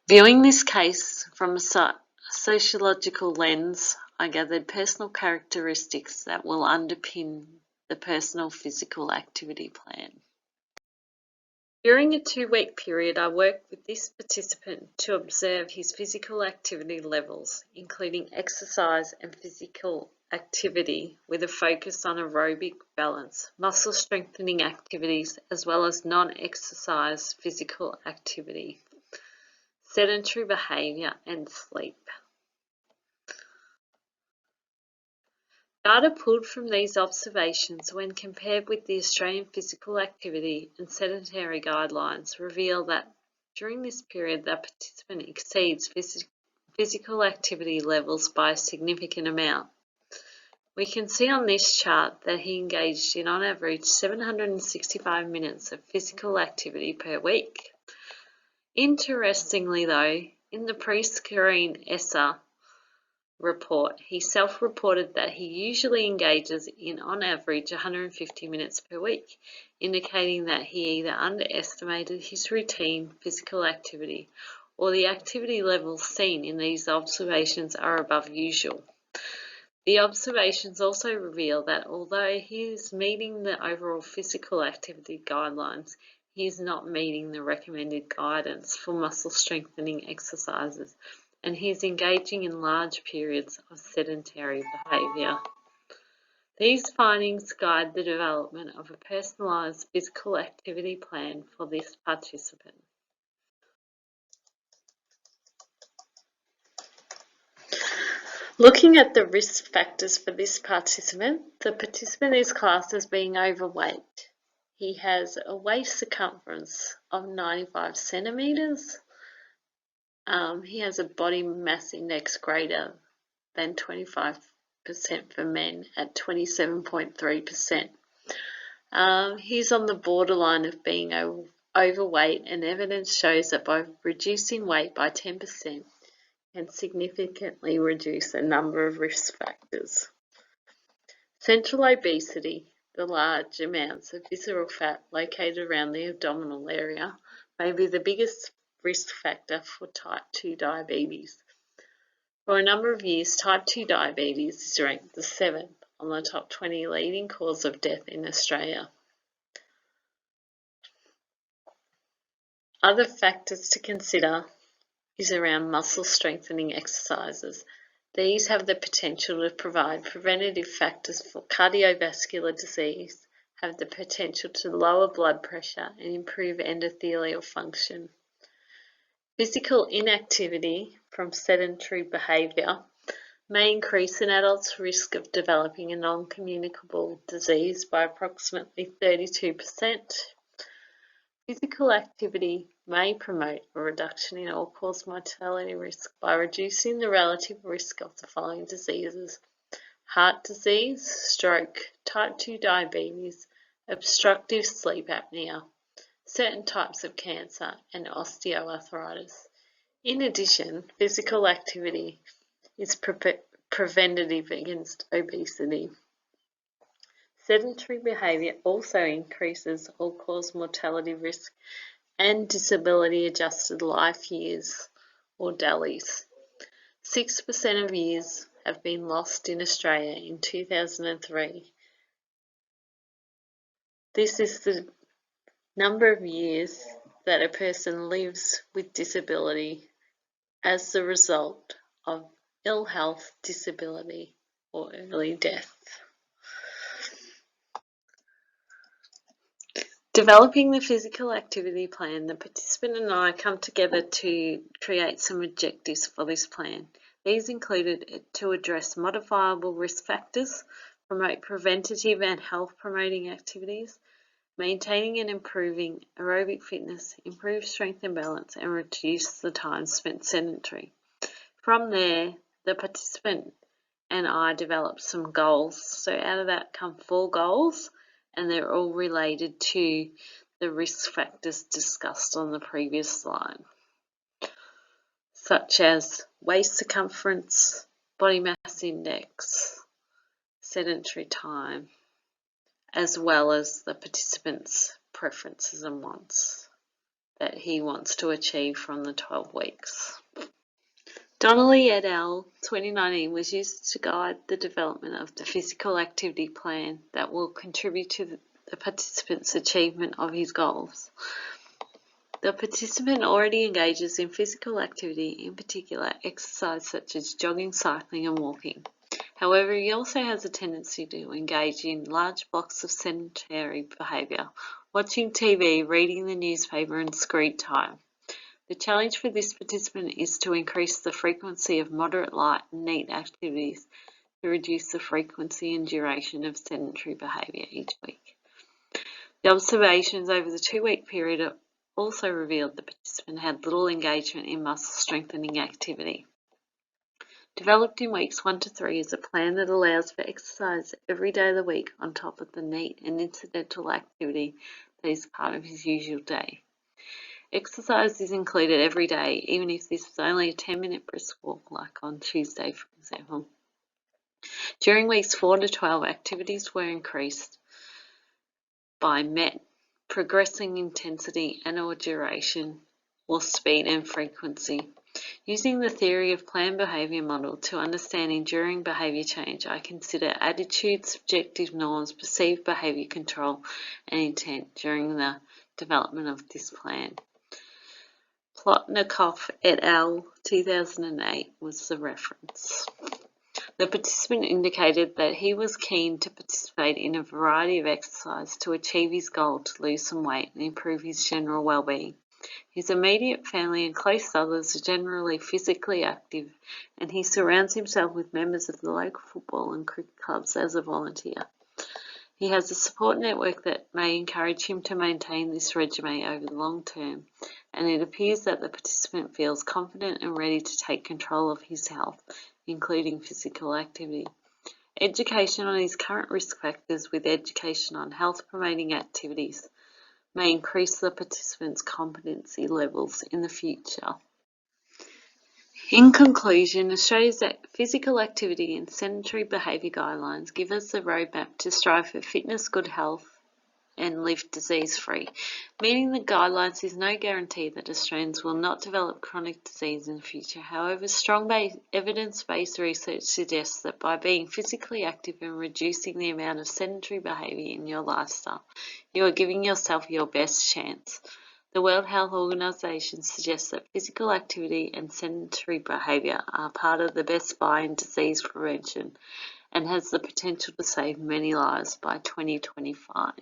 Viewing this case from a sociological lens, I gathered personal characteristics that will underpin the personal physical activity plan. During a 2-week period, I worked with this participant to observe his physical activity levels, including exercise and physical activity with a focus on aerobic balance, muscle strengthening activities, as well as non-exercise physical activity, sedentary behaviour and sleep. Data pulled from these observations when compared with the Australian Physical Activity and Sedentary Guidelines reveal that during this period the participant exceeds physical activity levels by a significant amount. We can see on this chart that he engaged in on average 765 minutes of physical activity per week. Interestingly though, in the pre-screen ESSA report, he self-reported that he usually engages in on average 150 minutes per week, indicating that he either underestimated his routine physical activity or the activity levels seen in these observations are above usual. The observations also reveal that although he is meeting the overall physical activity guidelines, he is not meeting the recommended guidance for muscle strengthening exercises, and he is engaging in large periods of sedentary behaviour. These findings guide the development of a personalised physical activity plan for this participant. Looking at the risk factors for this participant, the participant is classed as being overweight. He has a waist circumference of 95 centimetres. He has a body mass index greater than 25% for men at 27.3%. He's on the borderline of being overweight, and evidence shows that by reducing weight by 10% can significantly reduce a number of risk factors. Central obesity, the large amounts of visceral fat located around the abdominal area, may be the biggest risk factor for type 2 diabetes. For a number of years, type 2 diabetes is ranked the 7th on the top 20 leading cause of death in Australia. Other factors to consider is around muscle strengthening exercises. These have the potential to provide preventative factors for cardiovascular disease, have the potential to lower blood pressure and improve endothelial function. Physical inactivity from sedentary behaviour may increase an adult's risk of developing a non-communicable disease by approximately 32%. Physical activity may promote a reduction in all-cause mortality risk by reducing the relative risk of the following diseases: heart disease, stroke, type 2 diabetes, obstructive sleep apnea, certain types of cancer, and osteoarthritis. In addition, physical activity is preventative against obesity. Sedentary behaviour also increases all-cause mortality risk and disability-adjusted life years, or DALYs. 6% of years have been lost in Australia in 2003. This is the number of years that a person lives with disability as the result of ill health, disability, or early death. Developing the physical activity plan, the participant and I come together to create some objectives for this plan. These included to address modifiable risk factors, promote preventative and health promoting activities, maintaining and improving aerobic fitness, improve strength and balance, and reduce the time spent sedentary. From there, the participant and I developed some goals. So out of that come 4 goals, and they're all related to the risk factors discussed on the previous slide, such as waist circumference, body mass index, sedentary time, as well as the participants' preferences and wants. that he wants to achieve from the 12 weeks. Donnelly et al. 2019 was used to guide the development of the physical activity plan that will contribute to the participant's achievement of his goals. The participant already engages in physical activity, in particular exercise such as jogging, cycling and walking. However, he also has a tendency to engage in large blocks of sedentary behaviour, watching TV, reading the newspaper and screen time. The challenge for this participant is to increase the frequency of moderate, light and neat activities to reduce the frequency and duration of sedentary behaviour each week. The observations over the 2-week period also revealed the participant had little engagement in muscle strengthening activity. Developed in weeks 1 to 3 is a plan that allows for exercise every day of the week on top of the neat and incidental activity that is part of his usual day. Exercise is included every day, even if this is only a 10-minute brisk walk, like on Tuesday, for example. During weeks 4 to 12, activities were increased by MET, progressing intensity and/or duration, or speed and frequency. Using the theory of planned behaviour model to understand enduring behaviour change, I consider attitude, subjective norms, perceived behaviour control and intent during the development of this plan. Plotnikov et al. 2008 was the reference. The participant indicated that he was keen to participate in a variety of exercise to achieve his goal to lose some weight and improve his general well-being. His immediate family and close others are generally physically active, and he surrounds himself with members of the local football and cricket clubs as a volunteer. He has a support network that may encourage him to maintain this regimen over the long term, and it appears that the participant feels confident and ready to take control of his health, including physical activity. Education on his current risk factors with education on health-promoting activities may increase the participant's competency levels in the future. In conclusion, Australia's physical activity and sedentary behaviour guidelines give us a roadmap to strive for fitness, good health and live disease-free. Meeting the guidelines is no guarantee that Australians will not develop chronic disease in the future. However, strong evidence-based research suggests that by being physically active and reducing the amount of sedentary behaviour in your lifestyle, you are giving yourself your best chance. The World Health Organization suggests that physical activity and sedentary behaviour are part of the best buy in disease prevention and has the potential to save many lives by 2025.